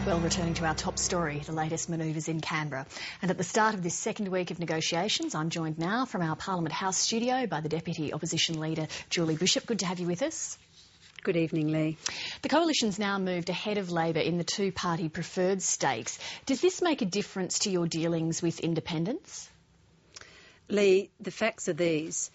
Well, returning to our top story, the latest manoeuvres in Canberra. And at the start of this second week of negotiations, I'm joined now from our Parliament House studio by the Deputy Opposition Leader, Julie Bishop. Good to have you with us. Good evening, Lee. The Coalition's now moved ahead of Labor in the two-party preferred stakes. Does this make a difference to your dealings with independents? Lee, the facts are these.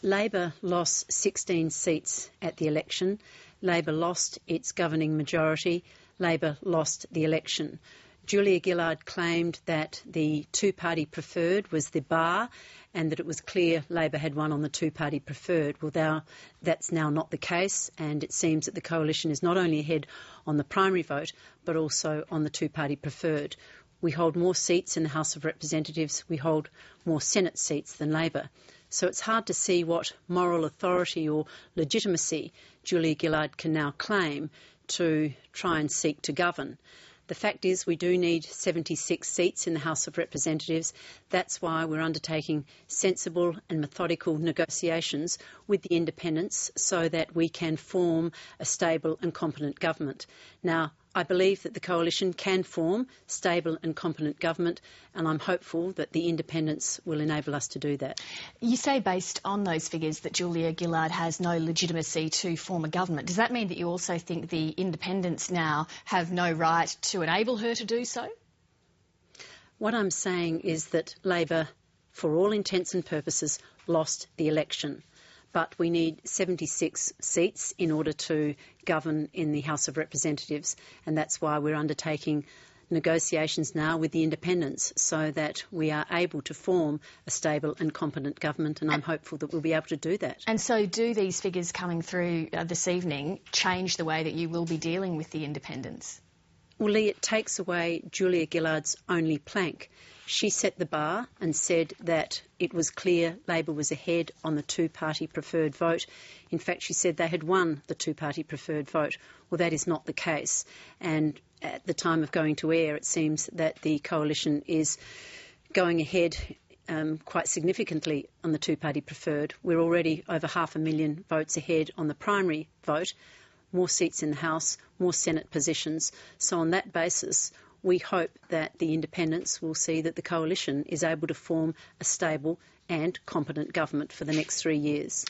Labor lost 16 seats at the election. Labor lost its governing majority. Labor lost the election. Julia Gillard claimed that the two-party preferred was the bar and that it was clear Labor had won on the two-party preferred. Well, that's now not the case, and it seems that the Coalition is not only ahead on the primary vote but also on the two-party preferred. We hold more seats in the House of Representatives. We hold more Senate seats than Labor. So it's hard to see what moral authority or legitimacy Julia Gillard can now claim to try and seek to govern. The fact is we do need 76 seats in the House of Representatives. That's why we're undertaking sensible and methodical negotiations with the independents so that we can form a stable and competent government. Now, I believe that the Coalition can form stable and competent government, and I'm hopeful that the independents will enable us to do that. You say, based on those figures, that Julia Gillard has no legitimacy to form a government. Does that mean that you also think the independents now have no right to enable her to do so? What I'm saying is that Labor, for all intents and purposes, lost the election. But we need 76 seats in order to govern in the House of Representatives, and that's why we're undertaking negotiations now with the independents so that we are able to form a stable and competent government, and I'm hopeful that we'll be able to do that. And so do these figures coming through this evening change the way that you will be dealing with the independents? Well, Lee, it takes away Julia Gillard's only plank. She set the bar and said that it was clear Labor was ahead on the two-party preferred vote. In fact, she said they had won the two-party preferred vote. Well, that is not the case. And at the time of going to air, it seems that the Coalition is going ahead quite significantly on the two-party preferred. We're already over 500,000 votes ahead on the primary vote, more seats in the House, more Senate positions. So on that basis, we hope that the independents will see that the Coalition is able to form a stable and competent government for the next 3 years.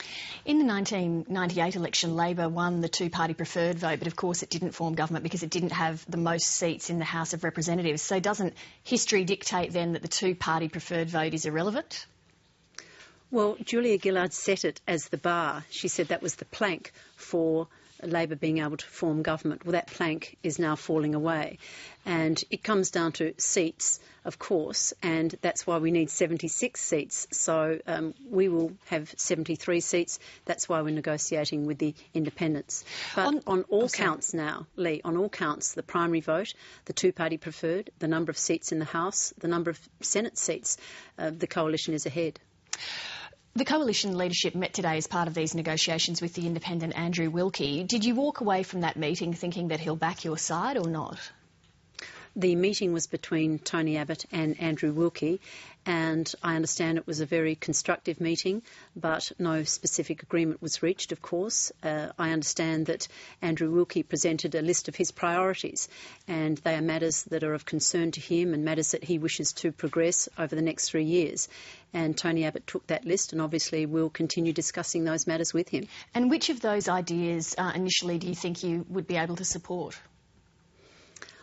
In the 1998 election, Labor won the two-party preferred vote, but of course it didn't form government because it didn't have the most seats in the House of Representatives. So doesn't history dictate then that the two-party preferred vote is irrelevant? Well, Julia Gillard set it as the bar. She said that was the plank for Labor being able to form government. Well, that plank is now falling away. And it comes down to seats, of course, and that's why we need 76 seats. So we will have 73 seats. That's why we're negotiating with the independents. But on all counts now, Lee, on all counts, the primary vote, the two-party preferred, the number of seats in the House, the number of Senate seats, the Coalition is ahead. The Coalition leadership met today as part of these negotiations with the independent Andrew Wilkie. Did you walk away from that meeting thinking that he'll back your side or not? The meeting was between Tony Abbott and Andrew Wilkie, and I understand it was a very constructive meeting, but no specific agreement was reached, of course. I understand that Andrew Wilkie presented a list of his priorities, and they are matters that are of concern to him and matters that he wishes to progress over the next 3 years. And Tony Abbott took that list, and obviously we'll continue discussing those matters with him. And which of those ideas initially do you think you would be able to support?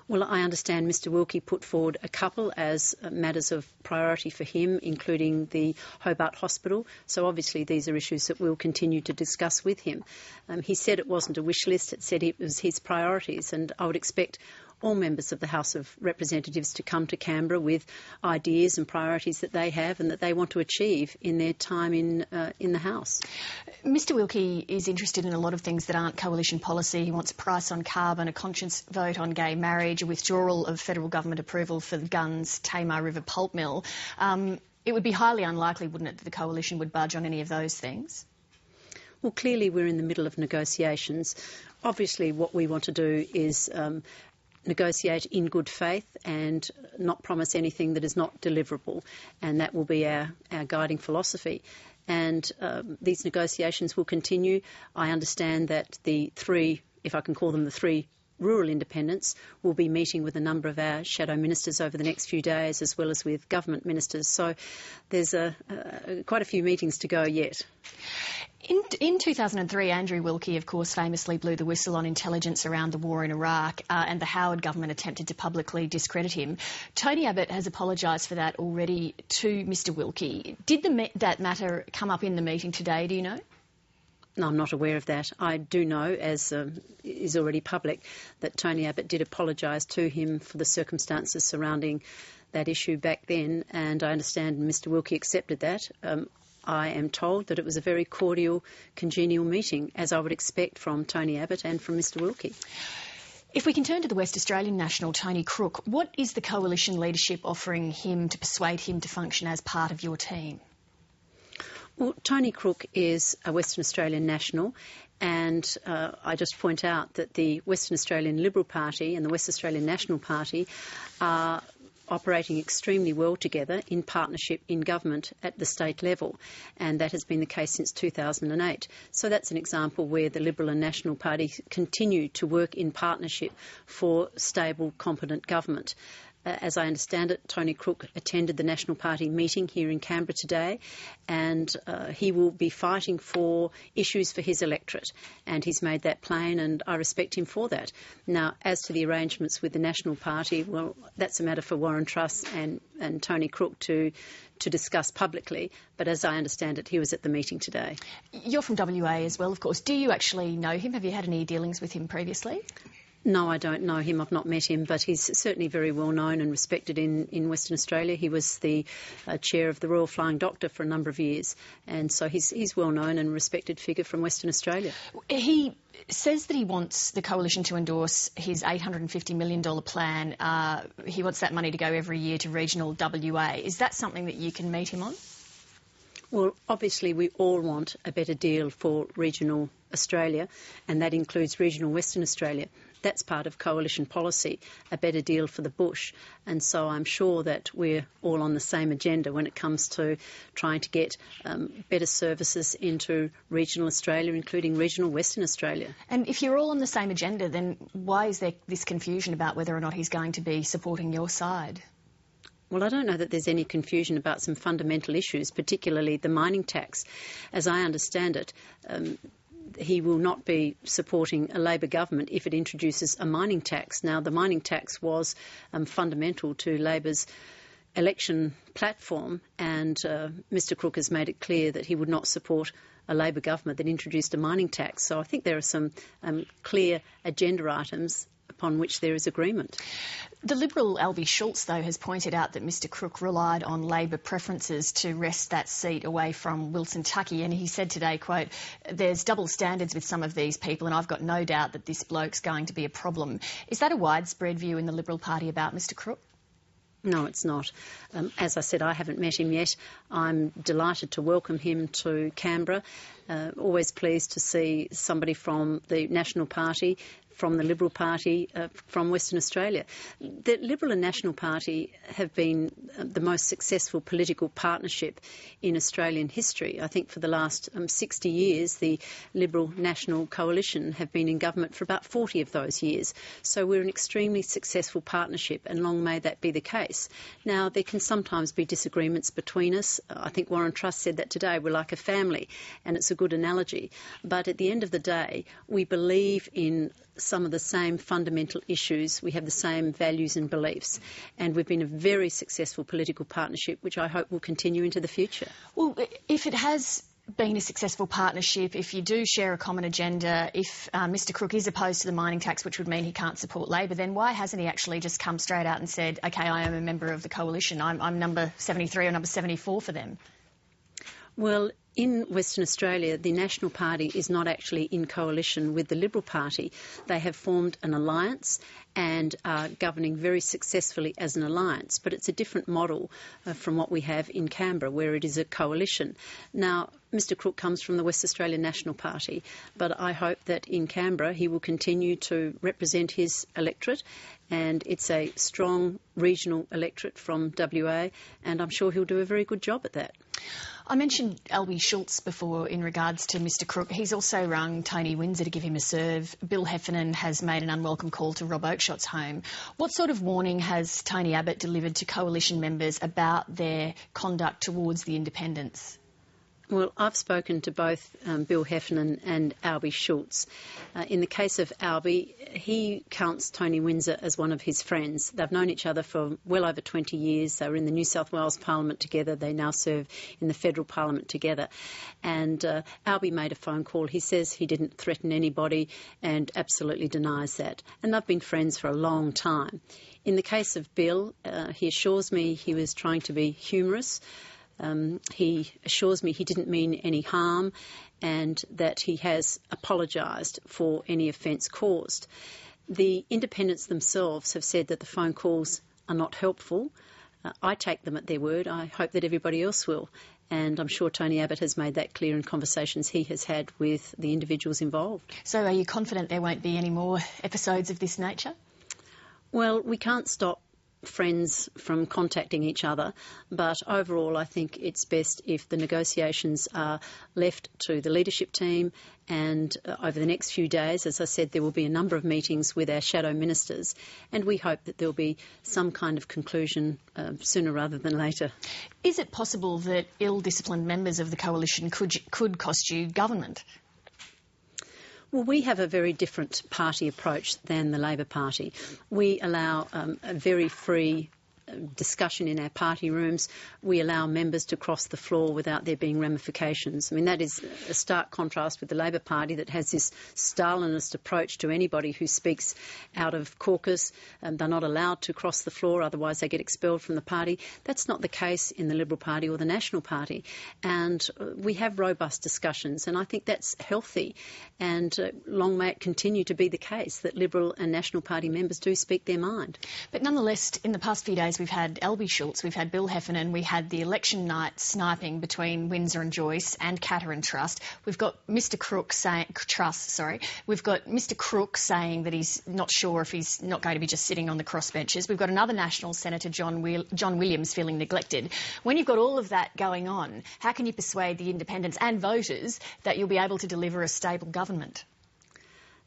Well, I understand Mr Wilkie put forward a couple as matters of priority for him, including the Hobart Hospital. So obviously these are issues that we'll continue to discuss with him. He said it wasn't a wish list, it said it was his priorities, and I would expect all members of the House of Representatives to come to Canberra with ideas and priorities that they have and that they want to achieve in their time in the House. Mr Wilkie is interested in a lot of things that aren't Coalition policy. He wants a price on carbon, a conscience vote on gay marriage, a withdrawal of federal government approval for the Gunns Tamar River pulp mill. It would be highly unlikely, wouldn't it, that the Coalition would budge on any of those things? Well, clearly we're in the middle of negotiations. Obviously what we want to do is negotiate in good faith and not promise anything that is not deliverable, and that will be our guiding philosophy. And these negotiations will continue. I understand that the three, if I can call them the three rural independence, will be meeting with a number of our shadow ministers over the next few days, as well as with government ministers. So there's quite a few meetings to go yet. In 2003, Andrew Wilkie, of course, famously blew the whistle on intelligence around the war in Iraq, and the Howard government attempted to publicly discredit him. Tony Abbott has apologised for that already to Mr Wilkie. Did that matter come up in the meeting today, do you know? No, I'm not aware of that. I do know, as is already public, that Tony Abbott did apologise to him for the circumstances surrounding that issue back then, and I understand Mr Wilkie accepted that. I am told that it was a very cordial, congenial meeting, as I would expect from Tony Abbott and from Mr Wilkie. If we can turn to the West Australian National, Tony Crook, what is the coalition leadership offering him to persuade him to function as part of your team? Well, Tony Crook is a Western Australian National, and I just point out that the Western Australian Liberal Party and the West Australian National Party are operating extremely well together in partnership in government at the state level, and that has been the case since 2008. So that's an example where the Liberal and National Party continue to work in partnership for stable, competent government. As I understand it, Tony Crook attended the National Party meeting here in Canberra today, and he will be fighting for issues for his electorate, and he's made that plain, and I respect him for that. Now, as to the arrangements with the National Party, well, that's a matter for Warren Truss and Tony Crook to discuss publicly, but as I understand it, he was at the meeting today. You're from WA as well, of course. Do you actually know him? Have you had any dealings with him previously? No, I don't know him. I've not met him, but he's certainly very well known and respected in Western Australia. He was the chair of the Royal Flying Doctor for a number of years, and so he's well known and respected figure from Western Australia. He says that he wants the coalition to endorse his $850 million plan. He wants that money to go every year to regional WA. Is that something that you can meet him on? Well, obviously we all want a better deal for regional Australia, and that includes regional Western Australia. That's part of coalition policy, a better deal for the bush. And so I'm sure that we're all on the same agenda when it comes to trying to get better services into regional Australia, including regional Western Australia. And if you're all on the same agenda, then why is there this confusion about whether or not he's going to be supporting your side? Well, I don't know that there's any confusion about some fundamental issues, particularly the mining tax. As I understand it, he will not be supporting a Labor government if it introduces a mining tax. Now, the mining tax was fundamental to Labor's election platform, and Mr Crook has made it clear that he would not support a Labor government that introduced a mining tax. So I think there are some clear agenda items upon which there is agreement. The Liberal Albie Schultz, though, has pointed out that Mr Crook relied on Labor preferences to wrest that seat away from Wilson Tuckey, and he said today, quote, "There's double standards with some of these people, and I've got no doubt that this bloke's going to be a problem." Is that a widespread view in the Liberal Party about Mr Crook? No, it's not. As I said, I haven't met him yet. I'm delighted to welcome him to Canberra. Always pleased to see somebody from the National Party, from the Liberal Party, from Western Australia. The Liberal and National Party have been the most successful political partnership in Australian history. I think for the last 60 years, the Liberal National Coalition have been in government for about 40 of those years. So we're an extremely successful partnership, and long may that be the case. Now, there can sometimes be disagreements between us. I think Warren Truss said that today. We're like a family, and it's a good analogy. But at the end of the day, we believe in some of the same fundamental issues. We have the same values and beliefs, and we've been a very successful political partnership, which I hope will continue into the future. Well, if it has been a successful partnership, if you do share a common agenda, if Mr Crook is opposed to the mining tax, which would mean he can't support Labor, then why hasn't he actually just come straight out and said, OK, I am a member of the coalition, I'm number 73 or number 74 for them? Well, in Western Australia, the National Party is not actually in coalition with the Liberal Party. They have formed an alliance and are governing very successfully as an alliance, but it's a different model from what we have in Canberra, where it is a coalition. Now, Mr Crook comes from the West Australian National Party, but I hope that in Canberra he will continue to represent his electorate, and it's a strong regional electorate from WA, and I'm sure he'll do a very good job at that. I mentioned Albie Schultz before in regards to Mr Crook. He's also rung Tony Windsor to give him a serve. Bill Heffernan has made an unwelcome call to Rob Oakeshot's home. What sort of warning has Tony Abbott delivered to coalition members about their conduct towards the independents? Well, I've spoken to both Bill Heffernan and Albie Schultz. In the case of Albie, he counts Tony Windsor as one of his friends. They've known each other for well over 20 years. They were in the New South Wales Parliament together. They now serve in the federal Parliament together. And Albie made a phone call. He says he didn't threaten anybody and absolutely denies that. And they've been friends for a long time. In the case of Bill, he assures me he was trying to be humorous. He assures me he didn't mean any harm and that he has apologised for any offence caused. The independents themselves have said that the phone calls are not helpful. I take them at their word. I hope that everybody else will. And I'm sure Tony Abbott has made that clear in conversations he has had with the individuals involved. So are you confident there won't be any more episodes of this nature? Well, we can't stop friends from contacting each other, but overall I think it's best if the negotiations are left to the leadership team, and over the next few days, as I said, there will be a number of meetings with our shadow ministers, and we hope that there will be some kind of conclusion sooner rather than later. Is it possible that ill-disciplined members of the coalition could cost you government? Well, we have a very different party approach than the Labor Party. We allow a very free discussion in our party rooms. We allow members to cross the floor without there being ramifications. I mean, that is a stark contrast with the Labor Party that has this Stalinist approach to anybody who speaks out of caucus. They're not allowed to cross the floor, otherwise they get expelled from the party. That's not the case in the Liberal Party or the National Party. And we have robust discussions, and I think that's healthy. And long may it continue to be the case that Liberal and National Party members do speak their mind. But nonetheless, in the past few days, we've had Albie Schultz, we've had Bill Heffernan, we had the election night sniping between Windsor and Joyce and Catter and Trust. We've got Mr Crook saying, we've got Mr Crook saying that he's not sure if he's not going to be just sitting on the crossbenches. We've got another National Senator, John Williams, feeling neglected. When you've got all of that going on, how can you persuade the independents and voters that you'll be able to deliver a stable government?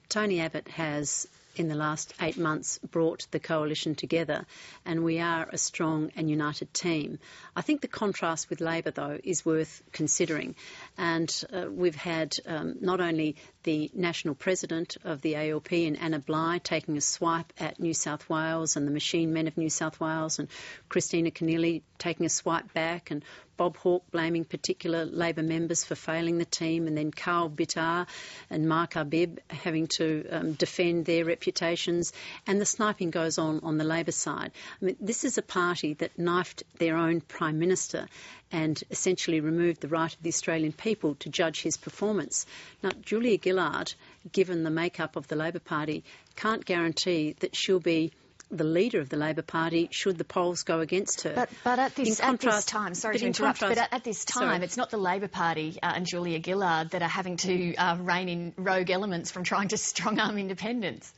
Tony Abbott has, in the last 8 months, brought the coalition together, and we are a strong and united team. I think the contrast with Labor, though, is worth considering. And we've had not only the national president of the ALP and Anna Bligh taking a swipe at New South Wales and the machine men of New South Wales, and Christina Keneally taking a swipe back, and Bob Hawke blaming particular Labor members for failing the team, and then Carl Bittar and Mark Arbib having to defend their reputations, and the sniping goes on the Labor side. I mean, this is a party that knifed their own Prime Minister and essentially removed the right of the Australian people to judge his performance. Now, Julia Gillard, given the makeup of the Labor Party, can't guarantee that she'll be the leader of the Labor Party should the polls go against her. But at this time, sorry to interrupt, but at this time, it's not the Labor Party and Julia Gillard that are having to rein in rogue elements from trying to strong-arm independence.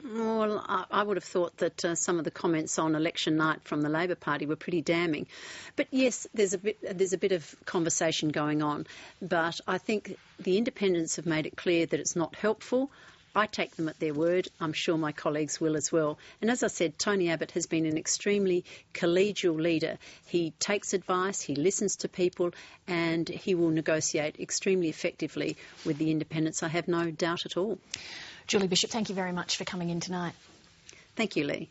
Well, I would have thought that some of the comments on election night from the Labor Party were pretty damning. But yes, there's a bit of conversation going on. But I think the independents have made it clear that it's not helpful. I take them at their word. I'm sure my colleagues will as well. And as I said, Tony Abbott has been an extremely collegial leader. He takes advice, he listens to people, and he will negotiate extremely effectively with the independents. I have no doubt at all. Julie Bishop, thank you very much for coming in tonight. Thank you, Lee.